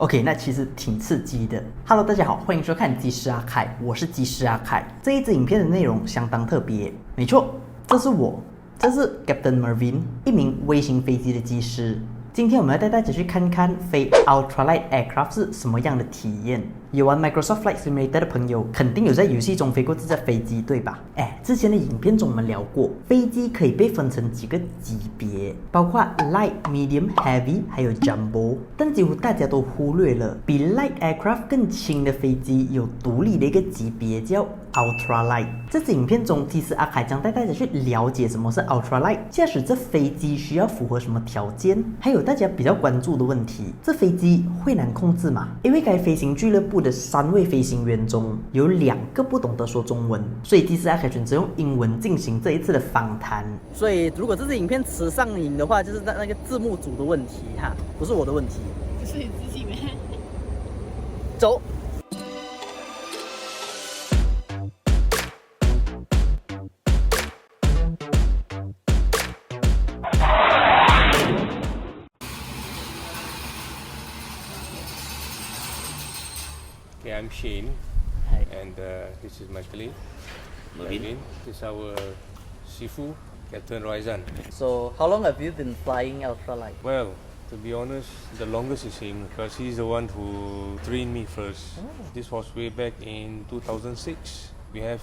OK， 那其实挺刺激的。Hello， 大家好，欢迎收看机师阿凯，我是机师阿凯。这一支影片的内容相当特别，没错，这是我，这是 Captain Mervin， 一名微型飞机的机师。今天我们要带大家去看看飞 Ultralight Aircraft 是什么样的体验。有玩 Microsoft Flight Simulator 的朋友，肯定有在游戏中飞过这架飞机，对吧？之前的影片中我们聊过，飞机可以被分成几个级别，包括 Light、Medium、Heavy， 还有 Jumbo。但几乎大家都忽略了，比 Light Aircraft 更轻的飞机有独立的一个级别，叫 Ultralight。这支影片中，其实阿凯将带大家去了解什么是 Ultralight， 驾驶这飞机需要符合什么条件，还有大家比较关注的问题：这飞机会难控制吗？因为该飞行俱乐部的3位飞行员中有2个不懂得说中文，所以其实阿凯选择用英文进行这一次的访谈。所以如果这支影片吃上瘾的话，就是那个字幕组的问题哈，不是我的问题。不是你自己吗？走。Okay, I'm Shane. Hi. And this is my colleague, Mervin. This is our Sifu, Captain Roizan. So how long have you been flying Ultralight? Well, to be honest, the longest is him because he's the one who trained me first. Oh. This was way back in 2006. We have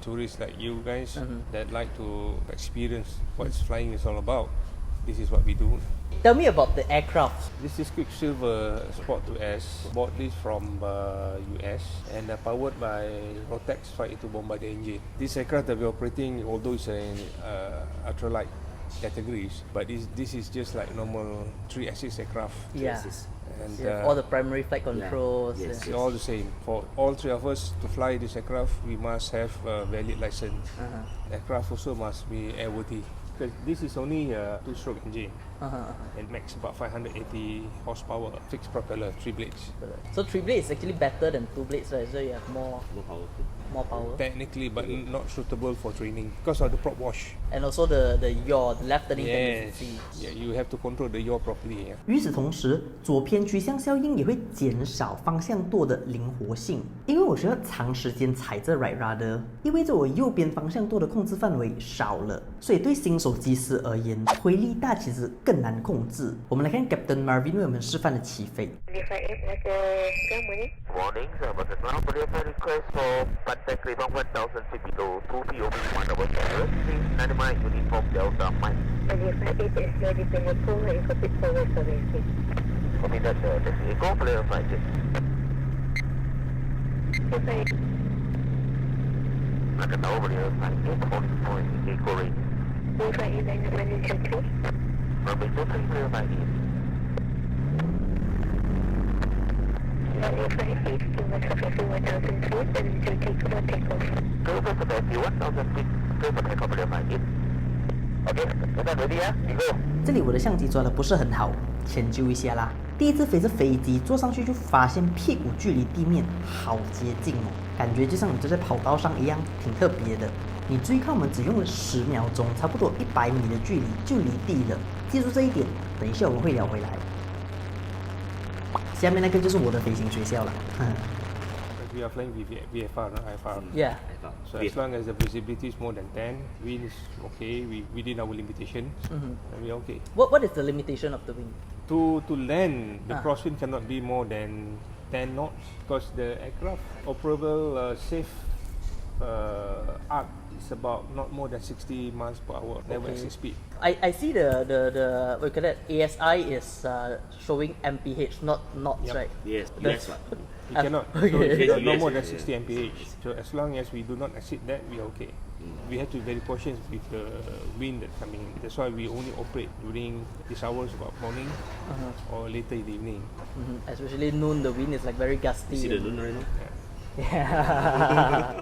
tourists like you guys that like to experience what flying is all about. This is what we do. Tell me about the aircraft. This is Quicksilver Sport 2S, bought this from US and powered by Rotax 582 Bombardier engine. This aircraft that we're operating, although it's an ultralight categories, but this is just like normal 3-axis aircraft. Yeah. And All the primary flight controls. Yeah. Yes. it's all the same. For all 3 of us to fly this aircraft, we must have a valid license. Aircraft also must be airworthy. Because this is only a 2-stroke engine and max about 580 horsepower, fixed propeller, 3 blades. So 3 blades is actually better than 2 blades, right? So you have more power. Technically, but not suitable for training because of the prop wash. And also the yaw, the left turning tendency. Yeah, you have to control the yaw properly. Yeah. 与此同时，左偏趋向效应也会减少方向舵的灵活性，因为我需要长时间踩着 right rudder， 意味着我右边方向舵的控制范围少了，所以对新手机师而言，推力大其实更难控制。我们来看 Captain Marvin 为我们示范的起飞。Morning, Sahabat Sekolah. Berdasar request for Pantai Kelibang 1000 feet below 2 POV 1 over service. Please Dynamite Uniform Delta Mike. Verify it is ready to report and copy forward service. Copy that, this is Echo, player flight check. Verify. Akan tahu player flight check, calling point Echo range. Verify it and manage please. Robin 23 player flight in. Verify it to the capacity 1000 feet and to take over takeoff. Clear for capacity 1000 feet, clear for takeoff player flight in. Okay, kita ready ya, we go. 这里我的相机抓的不是很好，迁就一下啦。第一次飞着飞机坐上去就发现屁股距离地面好接近哦，感觉就像你坐在跑道上一样，挺特别的。你注意看，我们只用了10秒钟，差不多100米的距离就离地了。记住这一点，等一下我们会聊回来。下面那个就是我的飞行学校了。We are flying VFR, not IFR. Yeah. So as long as the visibility is more than 10, wind is okay, within our limitation, and we are okay. What is the limitation of the wind? To land, the crosswind cannot be more than 10 knots because the aircraft operable safe arc is about not more than 60 miles per hour, never exceed speed. I see the what you call that ASI is showing MPH, not knots, right? Yes, That's- yes. We cannot. Okay. So it's not Yes, more than yes, 60 mph. So as long as we do not exceed that, we are okay. We have to be very cautious with the wind that's coming in. That's why we only operate during these hours about morning or later in the evening. Especially noon, the wind is like very gusty. See the moon right now?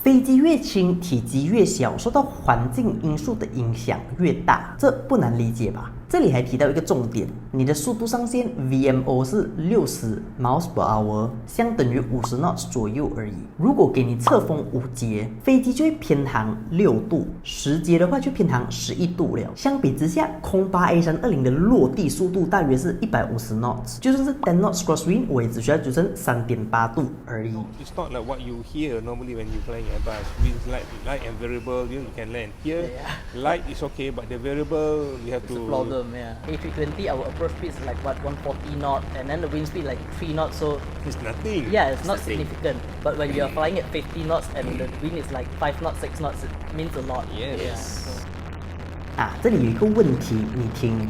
飞机越轻，体积越小，受到环境因素的影响越大，这不难理解吧？这里还提到一个重点，你的速度上限 VMO 是60 miles per hour， 相等于50 knots 左右而已。如果给你侧风5节，飞机就会偏航6度，10节的话就偏航11度了。相比之下，空巴 A320 的落地速度大约是150 knots， 就算是10 knots crosswind， 我也只需要纠正3.8度而已。It's not like what you hear normally when you flying Airbus. Winds light and variable, you can land. Here, light is okay, but the variable we have It's to. a problem, yeah. A320, our approach speed is like what 140 knot, and then the wind speed like 3 knots. So It's nothing. yeah, it's not significant. But when you're flying at 50 knots and the wind is like 5 knots, 6 knots, it means a lot. Yes. Yeah, so. 啊，这里有一个问题，你听。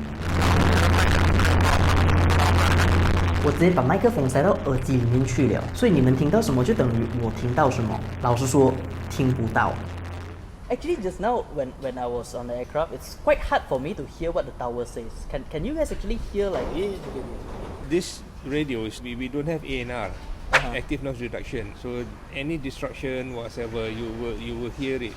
我直接把麦克风塞到耳机里面去了，所以你们听到什么就等于我听到什么。老实说，听不到。Actually, just now when I was on the aircraft, it's quite hard for me to hear what the tower says. Can you guys actually hear like? This radio is we don't have ANR, active noise reduction. So any disruption, whatever, you will hear it.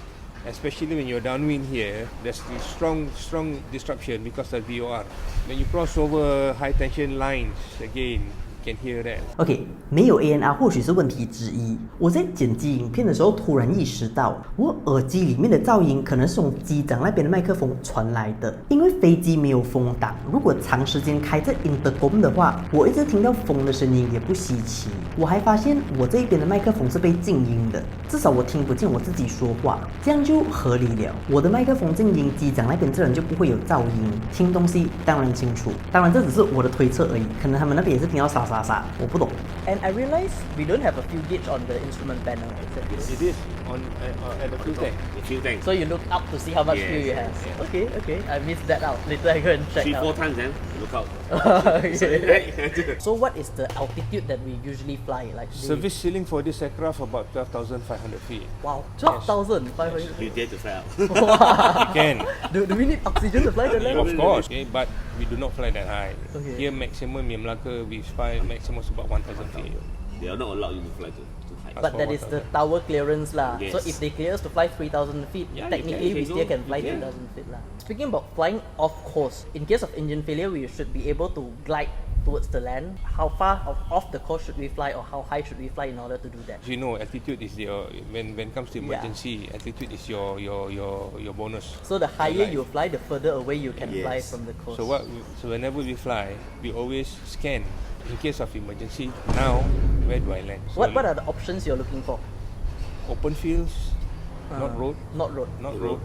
Especially when you're downwind here, there's this strong disruption because of VOR. When you cross over high tension lines, again, you can hear that. OK， 没有 ANR 或许是问题之一。我在剪辑影片的时候，突然意识到，我耳机里面的噪音可能是从机长那边的麦克风传来的。因为飞机没有风挡，如果长时间开在 intercom 的话，我一直听到风的声音也不稀奇。我还发现我这一边的麦克风是被静音的，至少我听不见我自己说话，这样就合理了。我的麦克风静音，机长那边自然就不会有噪音，听东西当然清楚。当然这只是我的推测而已，可能他们那边也是听到沙沙沙，我不懂。And I realized we don't have a fuel gauge on the instrument panel. It is on at the fuel tank. The fuel tank. So you look up to see how much Yes, fuel you have. yes. Okay, I missed that out. Later I go and check 3-4 out. times then look out. Okay. So what is the altitude that we usually fly? Like Service ceiling for this aircraft about 12,500 feet. Wow, 12,500. You dare to fly out. You can, Do we need oxygen to fly the level? of course, okay, but we do not fly that high. Okay. Here maximum in Melaka we fly maximum about 1,000 feet. They are not allowed you to fly to high. But that is the tower clearance lah. Yes. So if they clear us to fly 3,000 feet, Yeah, technically you we can still go. can fly Yeah. 3,000 feet lah. Speaking about flying off course, in case of engine failure, we should be able to glide towards the land. How far off the course should we fly, or how high should we fly in order to do that? As you know, altitude is your when it comes to emergency, altitude is your bonus. So the higher Life. you fly, the further away you can fly Yes. from the coast. So whenever we fly, we always scan in case of emergency. Now, where do I land? So What are the options you're looking for? open fields, not road, Not road. not road.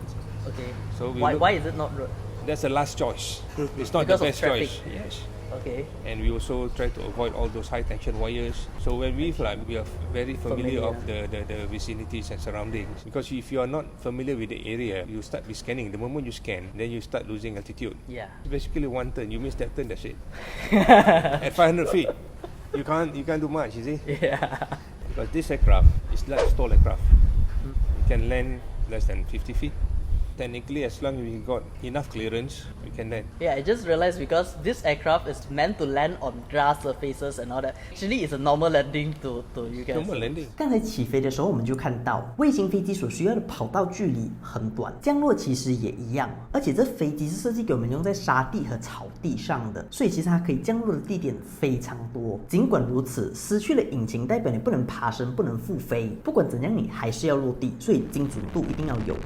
Okay. So we Why look- why is it not road? That's the last choice. It's not Because the of best traffic. choice. Yes. Okay. And we also try to avoid all those high tension wires. So when we fly, we are very familiar of the vicinities and surroundings. Because if you are not familiar with the area, you start with scanning. The moment you scan, then you start losing altitude. Yeah. It's basically one turn. You miss that turn, that's it. At 500 feet, you can't do much, you see? Yeah. Because this aircraft is like stall aircraft. You can land less than 50 feet. Technically, as long as we got enough clearance, we can land. Yeah, I just realized because this aircraft is meant to land on grass surfaces and all that. Actually, it's a normal landing to you guys. Normal landing. 刚才起飞的时候，我们就看到卫星飞机所需要的跑道距离很短，降落其实也一样。而且这飞机是设计给我们用在沙地和草地上的，所以其实它可以降落的地点非常多。尽管如此，失去了引擎代表你不能爬升，不能复飞。不管怎样，你还是要落地，所以精准度一定要有。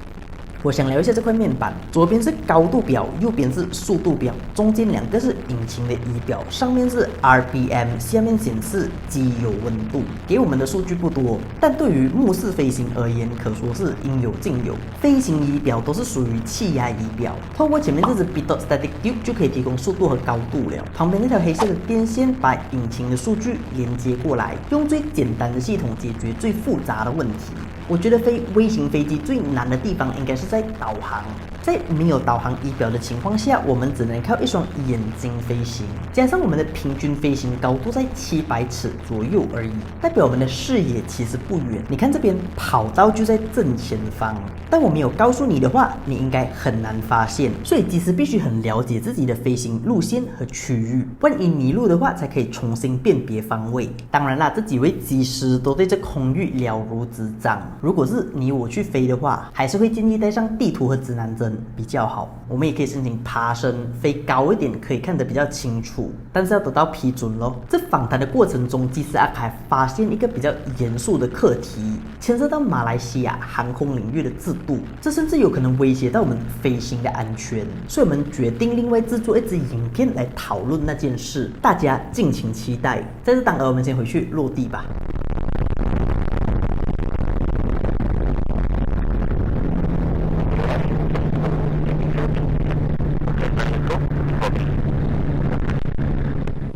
我想聊一下这块面板，左边是高度表，右边是速度表，中间两个是引擎的仪表，上面是 RPM， 下面显示机油温度。给我们的数据不多，但对于目视飞行而言，可说是应有尽有。飞行仪表都是属于气压仪表，透过前面这只 Pitot Static Tube 就可以提供速度和高度了。旁边那条黑色的电线把引擎的数据连接过来，用最简单的系统解决最复杂的问题。我觉得飞微型飞机最难的地方应该是在导航。在没有导航仪表的情况下，我们只能靠一双眼睛飞行，加上我们的平均飞行高度在700尺左右而已，代表我们的视野其实不远。你看这边跑道就在正前方，但我没有告诉你的话，你应该很难发现。所以机师必须很了解自己的飞行路线和区域，万一迷路的话，才可以重新辨别方位。当然啦，这几位机师都对这空域了如指掌。如果是你我去飞的话，还是会建议带上地图和指南针，能比较好。我们也可以申请爬升，飞高一点，可以看得比较清楚，但是要得到批准咯。这访谈的过程中，技师阿凯发现一个比较严肃的课题，牵涉到马来西亚航空领域的制度，这甚至有可能威胁到我们飞行的安全，所以我们决定另外制作一支影片来讨论那件事，大家敬请期待。在这当儿，我们先回去落地吧。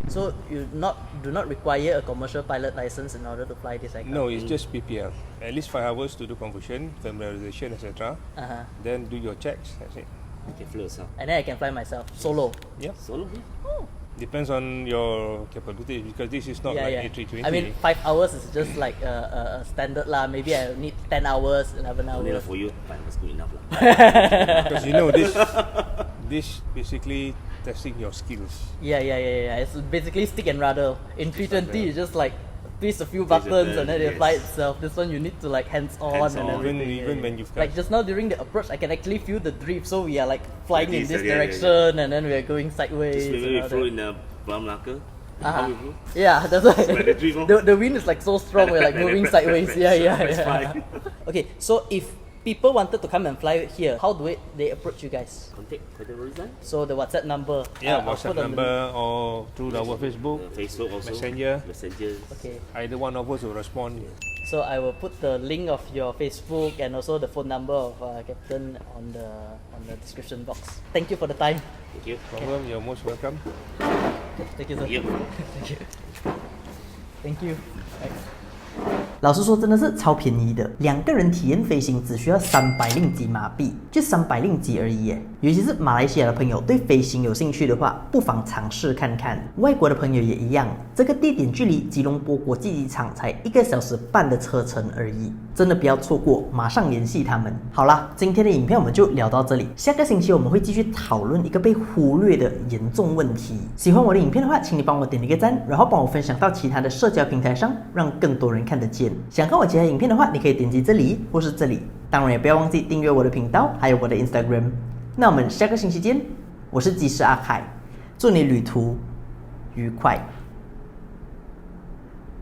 So you do not require a commercial pilot license in order to fly this aircraft? No, it's just PPL. At least 5 hours to do conversion, familiarization, etc. Uh-huh. Then do your checks. That's it. You can fly yourself. And then I can fly myself, solo. Yeah. Solo? Depends on your capability because this is not like A320. I mean, 5 hours is just like a standard lah. Maybe I need 10 hours, 11 Only hours. for you, 5 hours good enough lah. Because you know this basically testing your skills. Yeah. It's basically stick and rudder. In 320, you just like twist a few Twist a buttons button, and then it yes. flies itself. This one you need to like hands-on and Hands-on. everything. Even when you've Like just now during the approach, I can actually feel the drift. So we are like flying in Like this this, yeah. direction and then we are going sideways. Just maybe and we all flew that. in the Balam Melaka. Uh-huh. How we flew? Yeah, that's why. Like the drift, oh. the wind is like so strong, we're like moving sideways. Yeah. Press fly. Okay, so if people wanted to come and fly here, how do they approach you guys? Contact Horizon. So the WhatsApp number. Yeah, I'll WhatsApp put on the- number or through our Facebook, Facebook also. Messenger. Messenger. Okay, Either one of us will respond. so I will put the link of your Facebook and also the phone number of Captain on the description box. Thank you for the time. Thank you. Problem, you're most welcome. Thank you, sir. Yep. Thank you. 老实说，真的是超便宜的，2个人体验飞行只需要300令吉马币，就300令吉而已耶。尤其是马来西亚的朋友对飞行有兴趣的话，不妨尝试看看。外国的朋友也一样，这个地点距离吉隆坡国际机场才1个小时半的车程而已，真的不要错过，马上联系他们。好啦，今天的影片我们就聊到这里，下个星期我们会继续讨论一个被忽略的严重问题。喜欢我的影片的话，请你帮我点一个赞，然后帮我分享到其他的社交平台上，让更多人看得见。想看我其他影片的话，你可以点击这里或是这里，当然也不要忘记订阅我的频道，还有我的 Instagram。那我们下个星期见，我是技师阿凯，祝你旅途愉快。